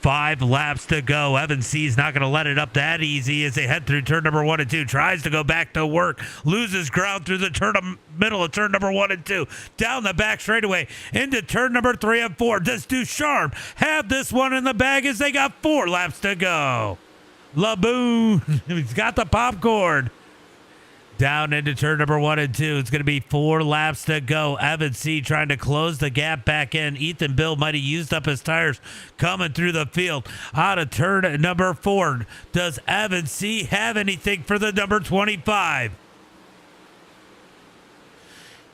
5 laps to go. Evan C's not going to let it up that easy as they head through turn number 1 and 2. Tries to go back to work. Loses ground through the middle of turn number 1 and 2. Down the back straightaway into turn number 3 and 4. Does Ducharme have this one in the bag as they got 4 laps to go? Laboon. He's got the popcorn. Down into turn number 1 and 2. It's going to be 4 laps to go. Evan C. trying to close the gap back in. Ethan Bill might have used up his tires coming through the field. Out of turn number 4. Does Evan C. have anything for the number 25?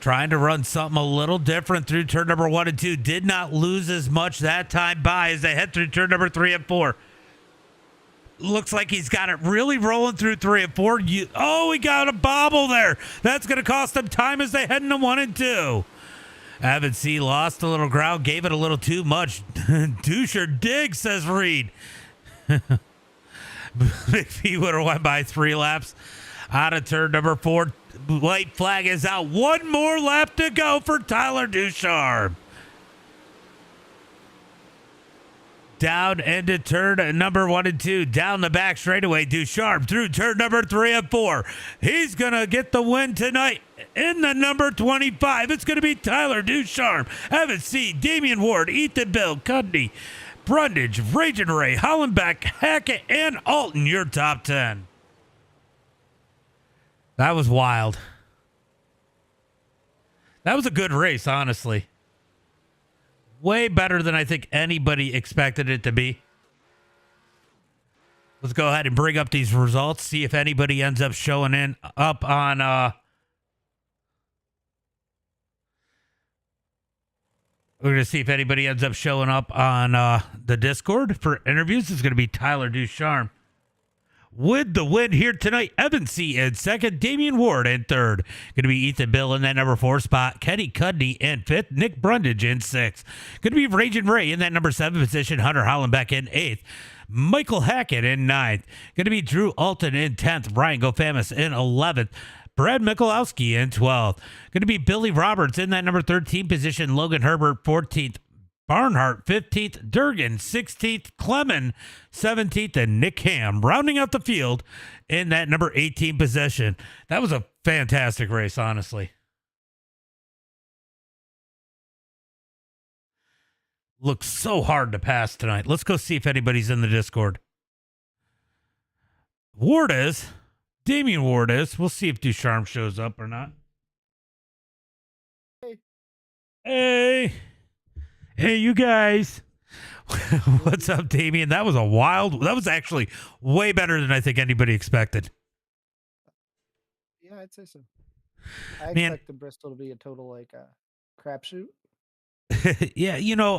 Trying to run something a little different through turn number 1 and 2. Did not lose as much that time by as they head through turn number 3 and 4. Looks like he's got it really rolling through 3 and 4. He got a bobble there. That's going to cost him time as they head into 1 and 2. Evan C. lost a little ground, gave it a little too much. Doucher dig, says Reed. McPhee would have went by 3 laps. Out of turn number 4. White flag is out. 1 more lap to go for Tyler Ducharme. Down into turn number 1 and 2. Down the back straightaway. Ducharme through turn number 3 and 4. He's going to get the win tonight in the number 25. It's going to be Tyler Ducharme, Evan C., Damian Ward, Ethan Bill, Cudney, Brundage, Raging Ray, Hollenbeck, Hackett, and Alton, your top 10. That was wild. That was a good race, honestly. Way better than I think anybody expected it to be. Let's go ahead and bring up these results, see if anybody ends up showing up on we're going to see if anybody ends up showing up on the Discord for interviews. It's going to be Tyler Ducharme. With the win here tonight, Evan C. in second, Damian Ward in third. Going to be Ethan Bill in that number 4 spot, Kenny Cudney in fifth, Nick Brundage in sixth. Going to be Raging Ray in that number 7 position, Hunter Hollenbeck in eighth, Michael Hackett in ninth. Going to be Drew Alton in 10th, Ryan Gofamis in 11th, Brad Mikulowski in 12th. Going to be Billy Roberts in that number 13 position, Logan Herbert 14th, Barnhart 15th, Durgan 16th, Clemens 17th, and Nick Ham rounding out the field in that number 18 position. That was a fantastic race, honestly. Looks so hard to pass tonight. Let's go see if anybody's in the Discord. Ward is. Damian Ward is. We'll see if Ducharme shows up or not. Hey. Hey, you guys. What's up, Damian? That was actually way better than I think anybody expected. Yeah, I'd say so. I expected Bristol to be a total crapshoot. Yeah,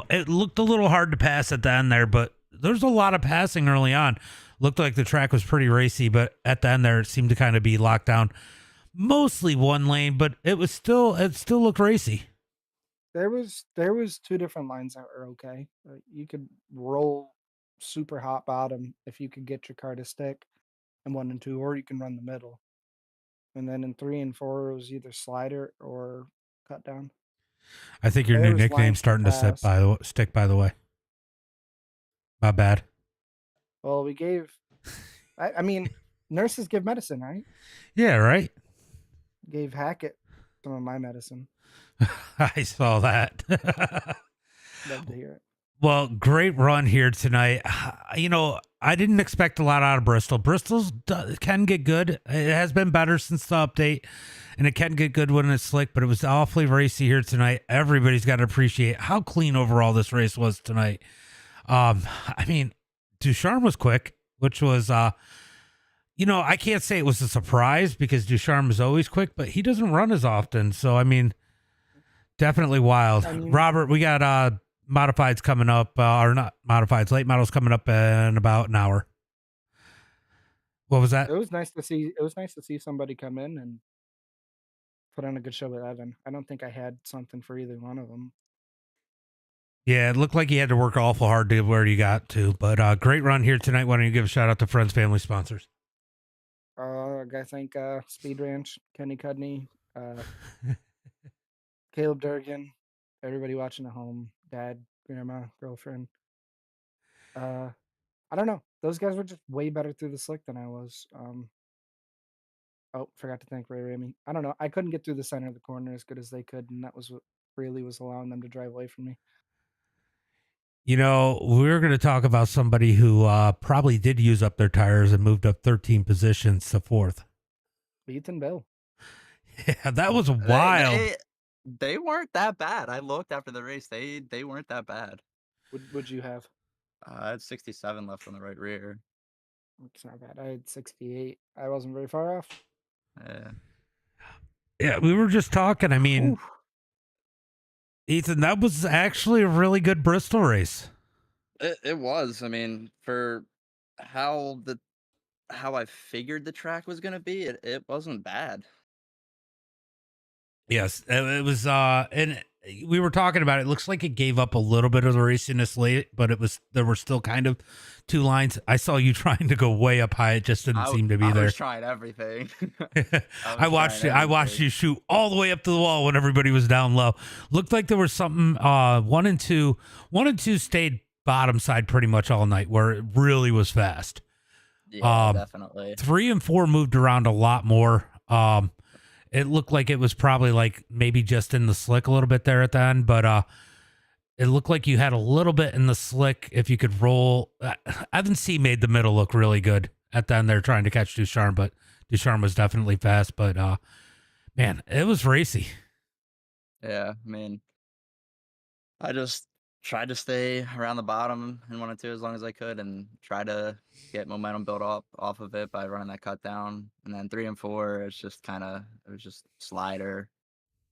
it looked a little hard to pass at the end there, but there's a lot of passing early on. Looked like the track was pretty racy, but at the end there, it seemed to kind of be locked down. Mostly one lane, but it still looked racy. There was 2 different lines that were okay. You could roll super hot bottom if you could get your car to stick in 1 and 2, or you can run the middle. And then in 3 and 4, it was either slider or cut down. I think your new nickname's starting to stick, by the way. My bad. Well, we gave... I mean, nurses give medicine, right? Yeah, right? Gave Hackett some of my medicine. I saw that. Love to hear it. Well, great run here tonight. I didn't expect a lot out of Bristol. Bristol's can get good. It has been better since the update, and it can get good when it's slick, but it was awfully racy here tonight. Everybody's got to appreciate how clean overall this race was tonight. Ducharme was quick, which was, I can't say it was a surprise because Ducharme is always quick, but he doesn't run as often. So, definitely wild. Robert, we got modifieds coming up, or not modifieds, late models coming up in about an hour. What was that? It was nice to see somebody come in and put on a good show with Evan. I don't think I had something for either one of them. Yeah, it looked like he had to work awful hard to where he got to, but great run here tonight. Why don't you give a shout out to friends, family, sponsors? I think Speed Ranch, Kenny Cudney, Caleb Durgan, everybody watching at home, dad, grandma, girlfriend. I don't know. Those guys were just way better through the slick than I was. Forgot to thank Ray Ramey. I don't know. I couldn't get through the center of the corner as good as they could, and that was what really was allowing them to drive away from me. We're going to talk about somebody who probably did use up their tires and moved up 13 positions to 4th. Ethan Bill. Yeah, that was wild. They weren't that bad. I looked after the race. They weren't that bad. Would you have? I had 67 left on the right rear. It's not bad. I had 68. I wasn't very far off. Yeah, we were just talking. Oof. Ethan, that was actually a really good Bristol race. It was. For how I figured the track was going to be, it wasn't bad. Yes, it was. And we were talking about it. It looks like it gave up a little bit of the raciness late, but there were still kind of 2 lines. I saw you trying to go way up high. It just didn't seem to be there. I was trying everything. I watched you shoot all the way up to the wall when everybody was down low. Looked like there was something. 1 and 2 stayed bottom side pretty much all night, where it really was fast. Yeah, definitely. 3 and 4 moved around a lot more. It looked like it was probably like maybe just in the slick a little bit there at the end, but it looked like you had a little bit in the slick if you could roll. Evan C made the middle look really good at the end there trying to catch Ducharme, but Ducharme was definitely fast. But man, it was racy. Yeah, I mean, I just tried to stay around the bottom in 1 and 2 as long as I could, and try to get momentum built up off of it by running that cut down. And then 3 and 4, it's just it was just slider.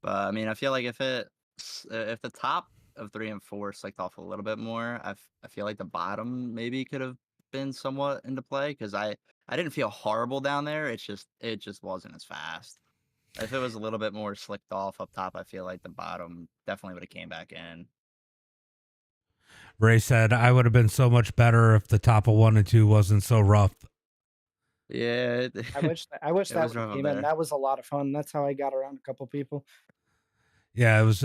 But I mean, I feel like if the top of 3 and 4 slicked off a little bit more, I feel like the bottom maybe could have been somewhat into play, because I didn't feel horrible down there. It just wasn't as fast. If it was a little bit more slicked off up top, I feel like the bottom definitely would have came back in. Ray said, I would have been so much better if the top of 1 and 2 wasn't so rough. Yeah, I wish that it would was have rough up came in. there. That was a lot of fun. That's how I got around a couple people. Yeah, it was.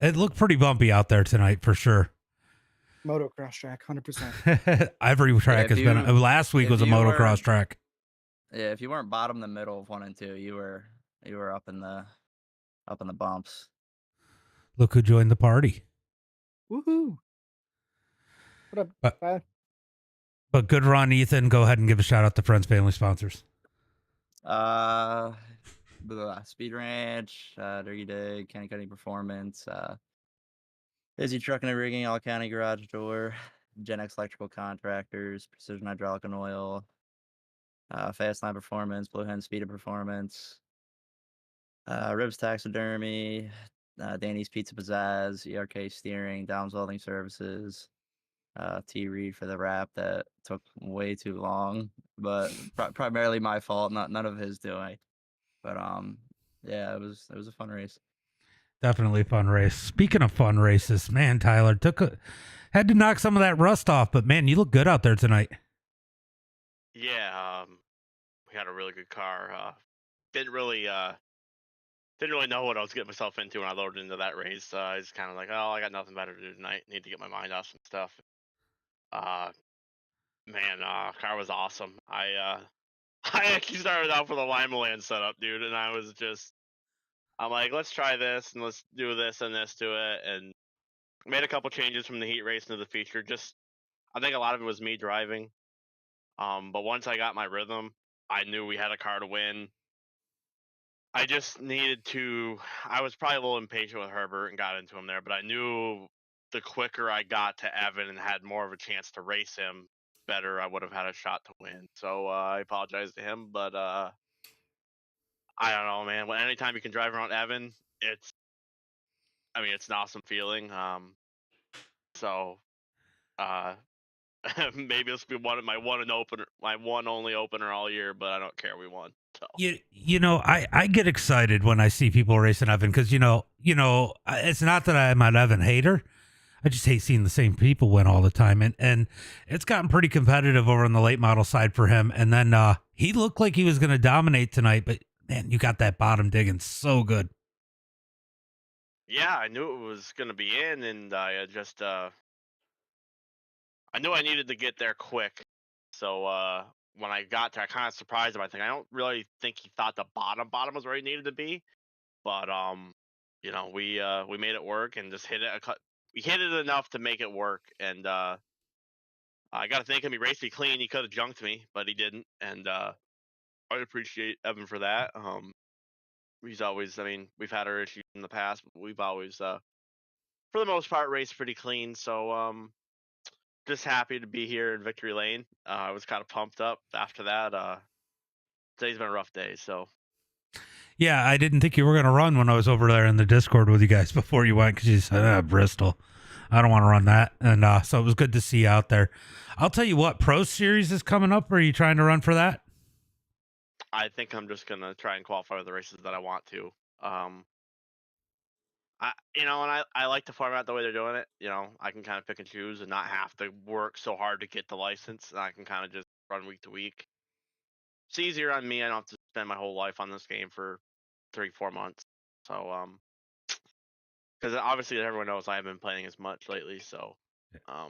It looked pretty bumpy out there tonight for sure. Motocross track, 100%. Every track has been. Last week if was a you motocross weren't- track. Yeah, if you weren't bottom the middle of 1 and 2, you were up in the bumps. Look who joined the party. Woohoo! What up, But- Tyler? But good run, Ethan. Go ahead and give a shout out to friends, family, sponsors. Speed Ranch, Dirty Dig, County Cutting Performance, Izzy Trucking and Rigging, All County Garage Door, Gen X Electrical Contractors, Precision Hydraulic and Oil, Fast Line Performance, Blue Hen Speed of Performance, Ribs Taxidermy, Danny's Pizza Pizzazz, ERK Steering, Dom's Welding Services, T Reed for the wrap that took way too long, but primarily my fault, none of his doing. But yeah, it was a fun race. Definitely a fun race. Speaking of fun races, man, Tyler had to knock some of that rust off, but man, you look good out there tonight. Yeah, we had a really good car. Didn't really know what I was getting myself into when I loaded into that race. I was kind of like, oh, I got nothing better to do tonight. Need to get my mind off some stuff. Car was awesome. I actually started out with a Lima Land setup, dude, and I'm like, let's try this and let's do this and this to it, and made a couple changes from the heat race into the feature. I think a lot of it was me driving. But once I got my rhythm, I knew we had a car to win. I just needed to. I was probably a little impatient with Herbert and got into him there, but I knew the quicker I got to Evan and had more of a chance to race him, better I would have had a shot to win. So I apologize to him, but I don't know, man. Anytime you can drive around Evan, it's an awesome feeling. Maybe this will be my one only opener all year, but I don't care. We won. So. You know, I get excited when I see people racing Evan because you know, it's not that I'm an Evan hater. I just hate seeing the same people win all the time, and it's gotten pretty competitive over on the late model side for him. And then he looked like he was going to dominate tonight, but man, you got that bottom digging so good. Yeah, I knew it was going to be in, and I knew I needed to get there quick. So when I got there, I kind of surprised him. I don't really think he thought the bottom was where he needed to be, but we made it work and just hit it. We hit it enough to make it work, and I got to thank him. He raced me clean. He could have junked me, but he didn't, and I appreciate Evan for that. He's always, we've had our issues in the past, but we've always, for the most part, raced pretty clean. So just happy to be here in Victory Lane. I was kind of pumped up after that. Today's been a rough day, so. Yeah, I didn't think you were going to run when I was over there in the Discord with you guys before you went because you said, Bristol. I don't want to run that. And so it was good to see you out there. I'll tell you what, Pro Series is coming up. Are you trying to run for that? I think I'm just going to try and qualify for the races that I want to. I like the format the way they're doing it. I can kind of pick and choose and not have to work so hard to get the license. And I can kind of just run week to week. It's easier on me. I don't have to spend my whole life on this game for 3-4 months. So, because obviously everyone knows I haven't been playing as much lately. So, I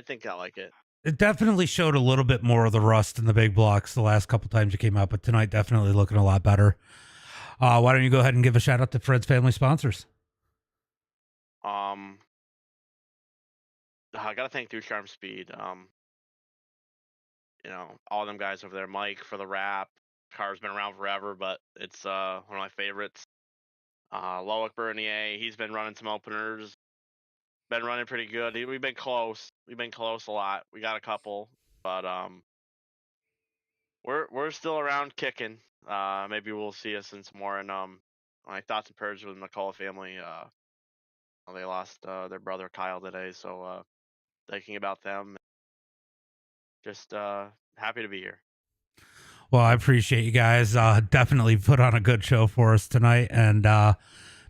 think I like it. It definitely showed a little bit more of the rust in the big blocks the last couple times you came out, but tonight definitely looking a lot better. Why don't you go ahead and give a shout out to Fred's family sponsors? I gotta thank Dude Charm Speed. All them guys over there. Mike for the rap. Car's been around forever, but it's one of my favorites. Loic Bernier, he's been running some openers. Been running pretty good. We've been close. We've been close a lot. We got a couple, but we're still around kicking. Maybe we'll see us in some more. And my thoughts and prayers with the McCullough family. They lost their brother Kyle today, so thinking about them. Just happy to be here. Well, I appreciate you guys. Definitely put on a good show for us tonight, and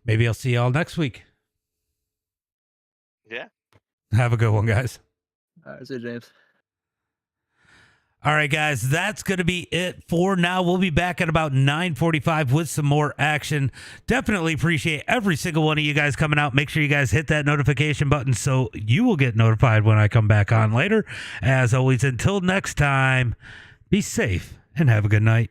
maybe I'll see y'all next week. Yeah. Have a good one, guys. All right, see you, James. All right, guys, that's going to be it for now. We'll be back at about 9:45 with some more action. Definitely appreciate every single one of you guys coming out. Make sure you guys hit that notification button so you will get notified when I come back on later. As always, until next time, be safe and have a good night.